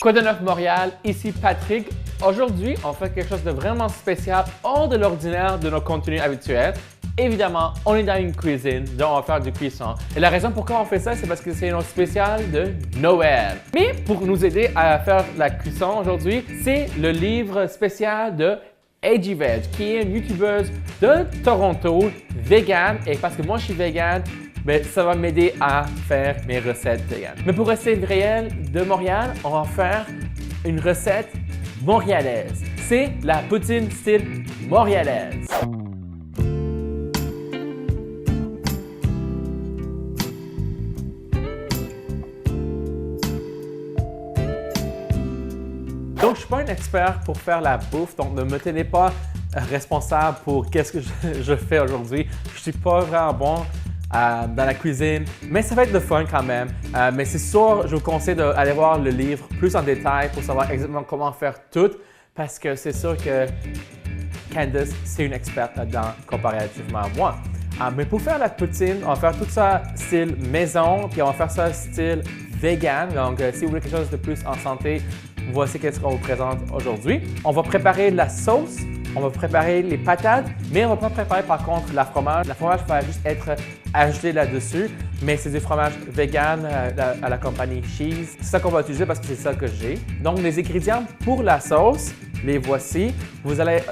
Quoi de neuf Montréal, ici Patrick. Aujourd'hui, on fait quelque chose de vraiment spécial, hors de l'ordinaire de nos contenus habituels. Évidemment, on est dans une cuisine, donc on va faire du cuisson. Et la raison pourquoi on fait ça, c'est parce que c'est notre spécial de Noël. Mais pour nous aider à faire la cuisson aujourd'hui, c'est le livre spécial de AGVeg, qui est une youtubeuse de Toronto, vegan. Et parce que moi, je suis vegan, ben, ça va m'aider à faire mes recettes vegan. Mais pour rester réel de Montréal, on va faire une recette montréalaise. C'est la poutine style montréalaise. Donc, je ne suis pas un expert pour faire la bouffe, donc ne me tenez pas responsable pour qu'est-ce que je fais aujourd'hui. Je ne suis pas vraiment bon dans la cuisine, mais ça va être de fun quand même. Mais c'est sûr, je vous conseille d'aller voir le livre plus en détail pour savoir exactement comment faire tout, parce que c'est sûr que Candace, c'est une experte là-dedans comparativement à moi. Mais pour faire la poutine, on va faire tout ça style maison, puis on va faire ça style vegan. Donc, si vous voulez quelque chose de plus en santé, voici qu'est-ce qu'on vous présente aujourd'hui. On va préparer la sauce, on va préparer les patates, mais on ne va pas préparer par contre la fromage. La fromage va juste être ajouté là-dessus, mais c'est du fromage vegan à la compagnie Cheese. C'est ça qu'on va utiliser parce que c'est ça que j'ai. Donc, les ingrédients pour la sauce, les voici.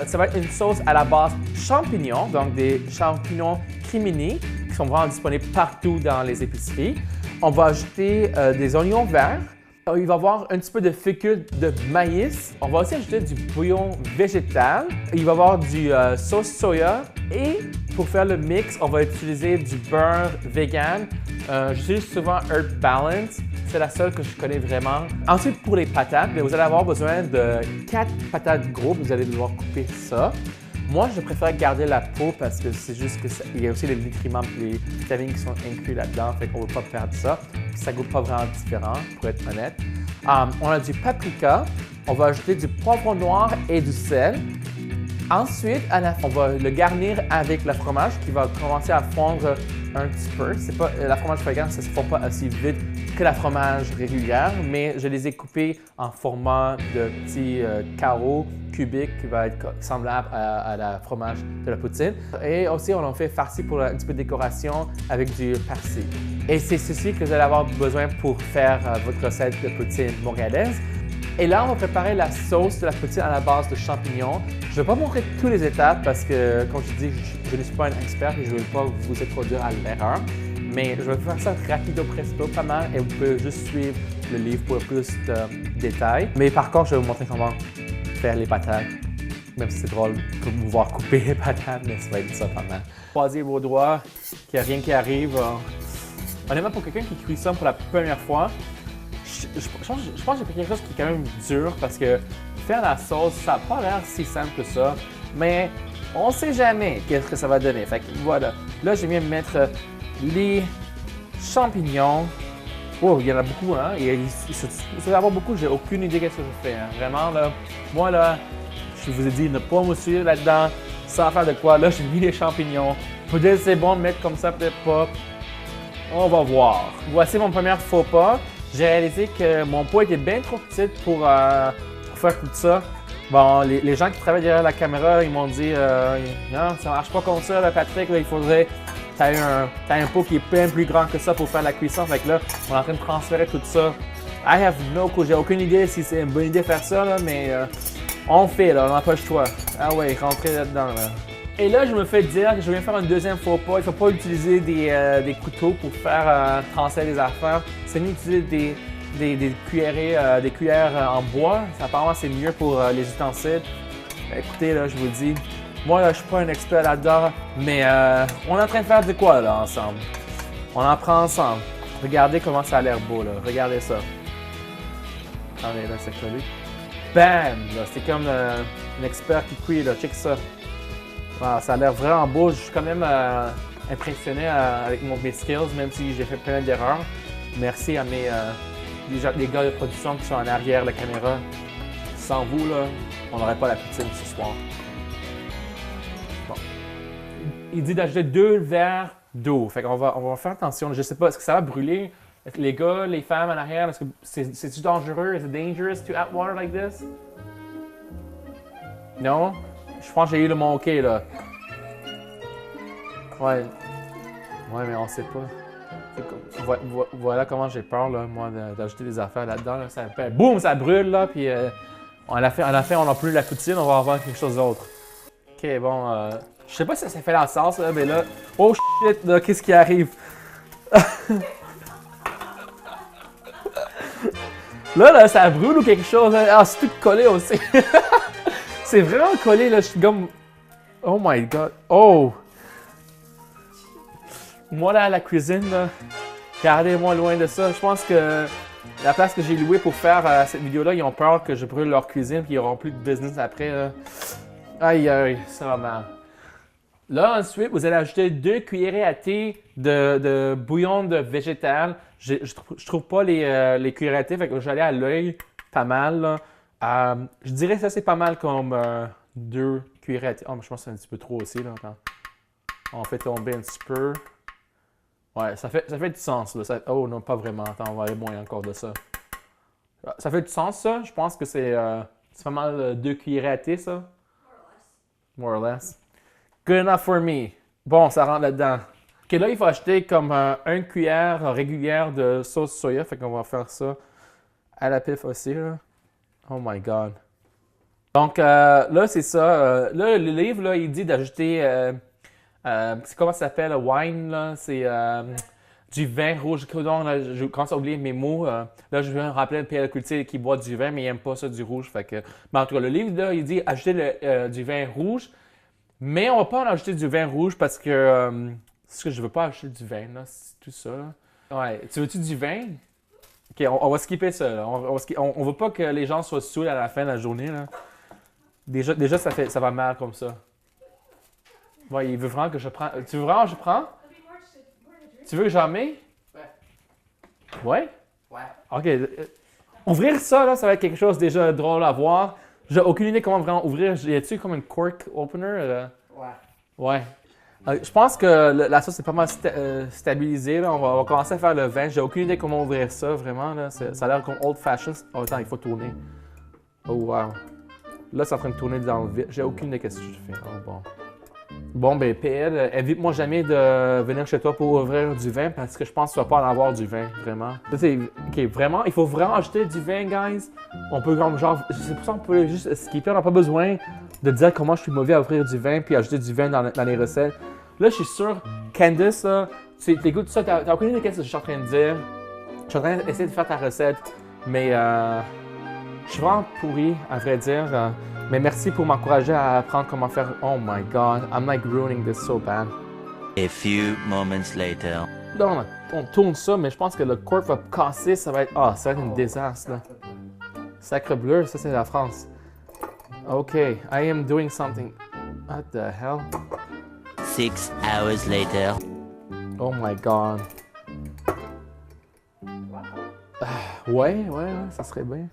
Ça va être une sauce à la base champignons, donc des champignons crimini qui sont vraiment disponibles partout dans les épiceries. On va ajouter des oignons verts. Il va y avoir un petit peu de fécule de maïs. On va aussi ajouter du bouillon végétal. Il va y avoir du sauce soya. Et pour faire le mix, on va utiliser du beurre vegan. J'utilise souvent Earth Balance. C'est la seule que je connais vraiment. Ensuite, pour les patates, vous allez avoir besoin de 4 patates grosses. Vous allez devoir couper ça. Moi, je préfère garder la peau parce que c'est juste qu'il y a aussi les nutriments et les vitamines qui sont inclus là-dedans, fait qu'on ne veut pas perdre ça. Puis ça ne goûte pas vraiment différent, pour être honnête. On a du paprika, on va ajouter du poivron noir et du sel. Ensuite, on va le garnir avec le fromage qui va commencer à fondre un petit peu. La fromage vegan, ça ne se fond pas aussi vite que la fromage régulière, mais je les ai coupés en format de petits carreaux cubiques qui va être semblable à la fromage de la poutine. Et aussi, on en fait farci pour un petit peu de décoration avec du persil. Et c'est ceci que vous allez avoir besoin pour faire votre recette de poutine montréalaise. Et là, on va préparer la sauce de la poutine à la base de champignons. Je ne vais pas montrer toutes les étapes parce que, comme je dis, je ne suis pas un expert et je ne veux pas vous introduire à l'erreur. Mais je vais faire ça rapido presto, pas mal, et vous pouvez juste suivre le livre pour plus de détails. Mais par contre, je vais vous montrer comment faire les patates. Même si c'est drôle de vous voir couper les patates, mais ça va être ça pas mal. Croisez vos doigts, qu'il n'y a rien qui arrive. Honnêtement, pour quelqu'un qui cuisine pour la première fois, je pense que j'ai fait quelque chose qui est quand même dur parce que faire la sauce, ça n'a pas l'air si simple que ça, mais on ne sait jamais qu'est-ce que ça va donner. Fait que voilà, là je viens de mettre les champignons. Oh, il y en a beaucoup, hein? Il va y avoir beaucoup, j'ai aucune idée de ce que je fais. Hein. Vraiment, là, moi, là, je vous ai dit ne pas me suivre là-dedans, sans faire de quoi. Là, j'ai mis les champignons. Peut-être c'est bon de mettre comme ça, peut-être pas. On va voir. Voici mon premier faux pas. J'ai réalisé que mon pot était bien trop petit pour faire tout ça. Bon, les gens qui travaillent derrière la caméra, ils m'ont dit non, ça marche pas comme ça, là, Patrick, là, il faudrait que tu aies un pot qui est bien plus grand que ça pour faire la cuisson. Fait que là, on est en train de transférer tout ça. I have no clue, j'ai aucune idée si c'est une bonne idée de faire ça, là, mais on fait, là, on n'a pas le choix. Ah ouais, rentrez là-dedans, là. Et là, je me fais dire que je viens faire un deuxième faux pas. Il ne faut pas utiliser des couteaux pour faire transférer des affaires. C'est mieux d'utiliser des cuillères en bois. Apparemment, c'est mieux pour les ustensiles. Écoutez, là, je vous dis, moi, là, je ne suis pas un expert là-dedans, mais on est en train de faire de quoi, là, ensemble? On en prend ensemble. Regardez comment ça a l'air beau, là. Regardez ça. Attendez, là, c'est collé. Bam! C'est comme un expert qui cuit, là. Check ça. Wow, ça a l'air vraiment beau. Je suis quand même impressionné avec mes skills, même si j'ai fait plein d'erreurs. Merci à les gars de production qui sont en arrière de la caméra. Sans vous, là, on n'aurait pas la poutine ce soir. Bon. Il dit d'ajouter 2 verres d'eau. Fait qu'on va faire attention. Je ne sais pas, est-ce que ça va brûler? Les gars, les femmes en arrière, est-ce que c'est-tu dangereux? Is it dangerous to add water like this? Non? Je pense que j'ai eu le mot OK, là. Ouais. Ouais, mais on sait pas. Voilà comment j'ai peur, là, moi, d'ajouter des affaires là-dedans. Là. Ça fait boum, ça brûle, là, puis à la fin, on n'a plus la poutine, on va avoir quelque chose d'autre. OK, bon, je sais pas si ça fait la sauce, là, mais là... Oh, shit, là, qu'est-ce qui arrive? Là, ça brûle ou quelque chose. Là. Ah, c'est tout collé aussi. C'est vraiment collé, là. Je suis comme... Oh my God. Oh! Moi, là, à la cuisine, là, gardez-moi loin de ça. Je pense que la place que j'ai louée pour faire cette vidéo-là, ils ont peur que je brûle leur cuisine puis ils n'auront plus de business après. Là. Aïe, aïe, ça va mal. Là, ensuite, vous allez ajouter 2 cuillerées à thé de bouillon de végétal. Je trouve pas les cuillerées à thé, fait que j'allais à l'œil, pas mal. Là. Je dirais que ça, c'est pas mal comme 2 cuillerées à thé. Oh, mais je pense que c'est un petit peu trop aussi. Là. Attends. On fait tomber un petit peu. Ouais, ça fait du sens. Là. Oh non, pas vraiment. Attends, on va aller moins encore de ça. Ça fait du sens, ça. Je pense que c'est pas mal 2 cuillerées à thé, ça. More or less. Good enough for me. Bon, ça rentre là-dedans. OK, là, il faut acheter comme 1 cuillère régulière de sauce soya. Fait qu'on va faire ça à la pif aussi. Là. Oh my God. Donc, là, c'est ça. Là, le livre, là, il dit d'ajouter... c'est comment ça s'appelle? Wine, là. C'est du vin rouge. Donc, là, je commence à oublier mes mots. Là, je viens de rappeler Pierre Cultier qui boit du vin, mais il n'aime pas ça, du rouge. Fait que... Mais en tout cas, le livre, là, il dit ajouter du vin rouge. Mais on va pas en ajouter du vin rouge parce que je veux pas ajouter du vin, là, c'est tout ça. Là. Ouais, tu veux-tu du vin? OK, on va skipper ça. Là. On veut pas que les gens soient saouls à la fin de la journée. Là. Déjà ça va mal comme ça. Ouais, il veut vraiment que je prenne. Tu veux vraiment que je prends? Tu veux que j'en mets? Ouais. Ouais? OK. Ouvrir ça, là, ça va être quelque chose déjà drôle à voir. J'ai aucune idée comment vraiment ouvrir. Y a-t-il comme une cork opener? Ouais. Ouais. Je pense que la sauce est pas mal stabilisée. Là. On va commencer à faire le vin. J'ai aucune idée comment ouvrir ça, vraiment. Là. Ça a l'air comme old fashioned. Oh, attends, il faut tourner. Oh, wow. Là, c'est en train de tourner dans le vide. J'ai aucune idée de ce que je fais. Oh, bon. Bon, ben, PL, évite-moi jamais de venir chez toi pour ouvrir du vin parce que je pense que tu vas pas en avoir du vin, vraiment. OK, vraiment, il faut vraiment acheter du vin, guys. On peut comme genre, c'est pour ça qu'on peut juste skipper, on n'a pas besoin de dire comment je suis mauvais à ouvrir du vin puis ajouter du vin dans les recettes. Là, je suis sûr, Candice, t'écoutes ça, t'as aucune idée de ce que je suis en train de dire. Je suis en train d'essayer de faire ta recette, mais je suis vraiment pourri, à vrai dire. Mais merci pour m'encourager à apprendre comment faire. Oh my God, I'm like ruining this so bad. A few moments later. Là, on tourne ça, mais je pense que le corps va casser, ça va être un désastre. Là. Sacre bleu, ça c'est la France. OK, I am doing something. What the hell? 6 hours later. Oh my God. Ouais, ça serait bien.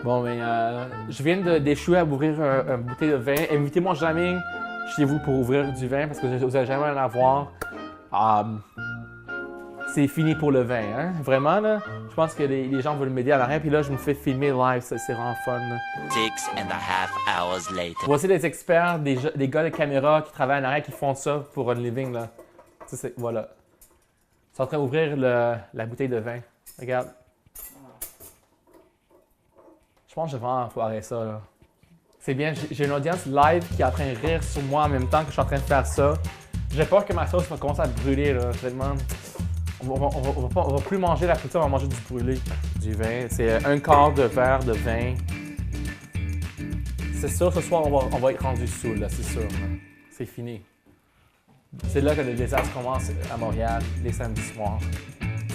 Bon, mais je viens d'échouer à ouvrir une bouteille de vin. Invitez-moi jamais chez vous pour ouvrir du vin parce que vous n'allez jamais en avoir. C'est fini pour le vin, hein? Vraiment, là. Je pense que les gens veulent m'aider à l'arrière, puis là, je me fais filmer live. Ça, c'est vraiment fun. Là. 6.5 hours later. Voici des experts, des gars de caméra qui travaillent en arrière qui font ça pour un living, là. Ça, voilà. Ils sont en train d'ouvrir la bouteille de vin. Regarde. Je pense que je vais vraiment foirer ça, là. C'est bien, j'ai une audience live qui est en train de rire sur moi en même temps que je suis en train de faire ça. J'ai peur que ma sauce va commencer à brûler, là. Vraiment. On va plus manger la poutine, on va manger du brûlé. Du vin. C'est un quart de verre de vin. C'est sûr, ce soir, on va être rendu saoul, là, c'est sûr. C'est fini. C'est là que le désastre commence à Montréal, les samedis soirs.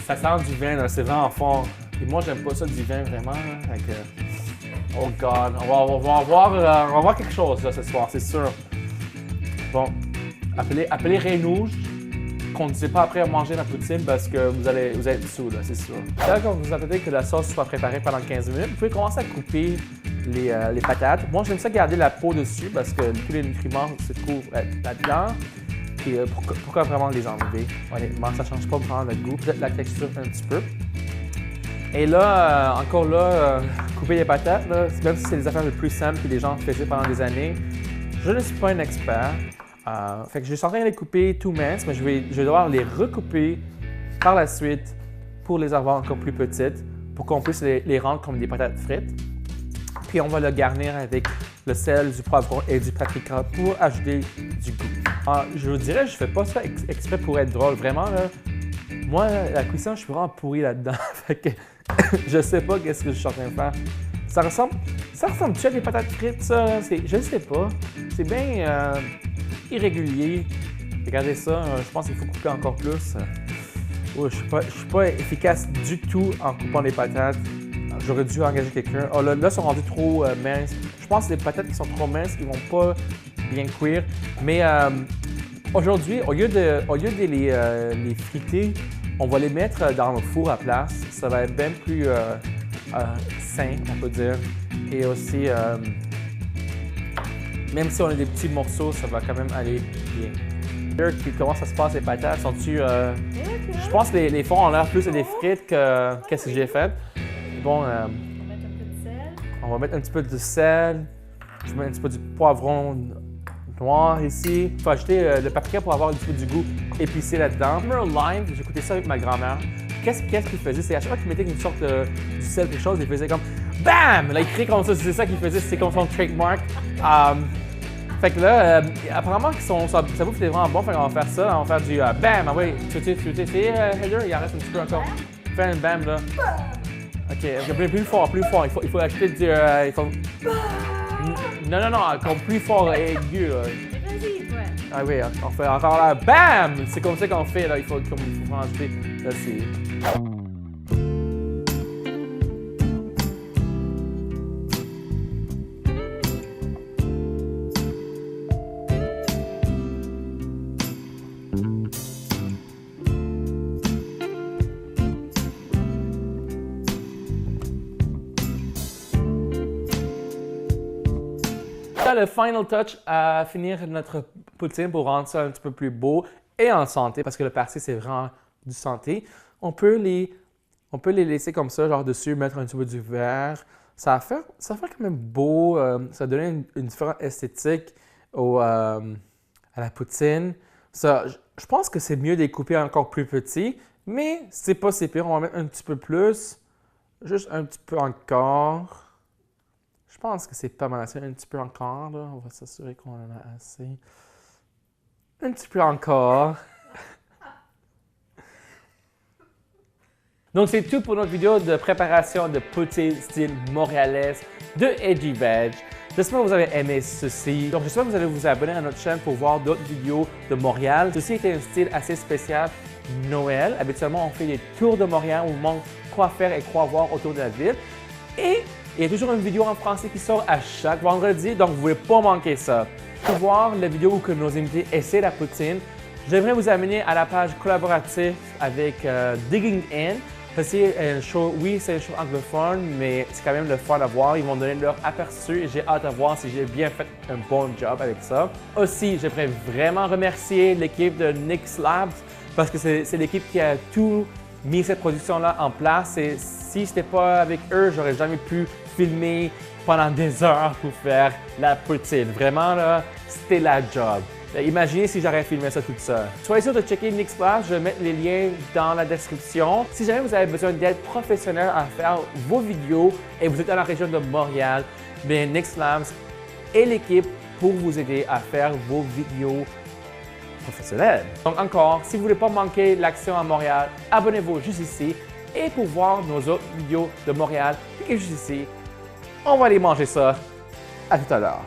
Ça sent du vin, là, c'est vraiment fort. Et moi, j'aime pas ça du vin, vraiment. Là, oh God, on va voir quelque chose là, ce soir, c'est sûr. Bon, appelez Rénouge, conduisez pas après à manger la poutine parce que vous allez être sous, là, c'est sûr. Là, quand vous attendez que la sauce soit préparée pendant 15 minutes, vous pouvez commencer à couper les patates. Moi, j'aime ça garder la peau dessus parce que tous les nutriments se trouvent là-dedans. Puis pourquoi vraiment les enlever? Honnêtement, ça change pas vraiment le goût, peut-être la texture un petit peu. Et là, encore là, couper les patates, là, même si c'est les affaires les plus simples que les gens faisaient pendant des années, je ne suis pas un expert. Fait que je suis en train de les couper tout minces, mais je vais devoir les recouper par la suite pour les avoir encore plus petites, pour qu'on puisse les rendre comme des patates frites. Puis on va le garnir avec le sel, du poivron et du paprika pour ajouter du goût. Je vous dirais, je fais pas ça exprès pour être drôle. Vraiment, là, moi, la cuisson, je suis vraiment pourri là-dedans. Fait que je sais pas qu'est-ce que je suis en train de faire. Ça ressemble-tu à des patates frites, ça? Je sais pas. C'est bien irrégulier. Regardez ça, je pense qu'il faut couper encore plus. Je suis pas efficace du tout en coupant les patates. J'aurais dû engager quelqu'un. Oh, là, ils sont rendus trop minces. Je pense que les patates qui sont trop minces, ils vont pas bien cuire. Mais aujourd'hui, au lieu de les friter, on va les mettre dans le four à place. Ça va être bien plus sain, on peut dire. Et aussi, même si on a des petits morceaux, ça va quand même aller bien. Comment ça se passe les patates? Sont-tu. Je pense que les fonds ont l'air plus des frites que qu'est-ce que j'ai fait. Bon, On va mettre un peu de sel. on va mettre un petit peu de sel. Je vais mettre un petit peu du poivron noir ici. Il faut ajouter le paprika pour avoir un petit peu du goût épicé là-dedans. Le lime, j'ai écouté ça avec ma grand-mère. Qu'est-ce qu'il faisait? C'est à chaque fois qu'il mettait une sorte du sel, quelque chose, il faisait comme BAM! Là, il criait comme ça, c'est ça qu'il faisait, c'est comme son trademark. Fait que là, apparemment, ça bouffe est vraiment bon, fait qu'on va faire ça, on va faire du BAM! Ah oui, tu veux essayer, Heather? Il en reste un petit peu encore. Fais un BAM, là. OK, plus fort. Il faut ajouter du. Non, encore plus fort et aigu, là. Vas-y, ouais. Ah oui, on fait encore là. BAM! C'est comme ça qu'on fait, là. Il faut en ajouter. Là, c'est. Le final touch à finir notre poutine pour rendre ça un petit peu plus beau et en santé, parce que le persil, c'est vraiment du santé. On peut les laisser comme ça, genre dessus, mettre un petit peu du verre. Ça va faire quand même beau. Ça va donner une différente esthétique à la poutine. Ça, je pense que c'est mieux de les couper encore plus petits, mais c'est pas si pire. On va mettre un petit peu plus, juste un petit peu encore. Je pense que c'est pas mal assez. Un petit peu encore, là. On va s'assurer qu'on en a assez. Un petit peu encore. Donc, c'est tout pour notre vidéo de préparation de poutine style montréalaise de Edgy Veg. J'espère que vous avez aimé ceci. Donc, j'espère que vous allez vous abonner à notre chaîne pour voir d'autres vidéos de Montréal. Ceci était un style assez spécial Noël. Habituellement, on fait des tours de Montréal où on montre quoi faire et quoi voir autour de la ville. Et il y a toujours une vidéo en français qui sort à chaque vendredi, donc vous ne voulez pas manquer ça. Pour voir la vidéo où nos invités essaient la poutine, j'aimerais vous amener à la page collaborative avec Digging In. C'est un show, oui, c'est un show anglophone, mais c'est quand même le fun à voir. Ils vont donner leur aperçu et j'ai hâte de voir si j'ai bien fait un bon job avec ça. Aussi, j'aimerais vraiment remercier l'équipe de Nix Labs parce que c'est l'équipe qui a tout mis cette production-là en place. Et si ce n'était pas avec eux, j'aurais jamais pu filmer pendant des heures pour faire la poutine. Vraiment, là, c'était la job. Imaginez si j'aurais filmé ça toute seule. Soyez sûr de checker Nix Labs, je vais mettre les liens dans la description. Si jamais vous avez besoin d'aide professionnelle à faire vos vidéos et vous êtes dans la région de Montréal, bien Nix Labs est l'équipe pour vous aider à faire vos vidéos professionnelles. Donc encore, si vous ne voulez pas manquer l'action à Montréal, abonnez-vous juste ici. Et pour voir nos autres vidéos de Montréal, cliquez juste ici. On va aller manger ça. À tout à l'heure.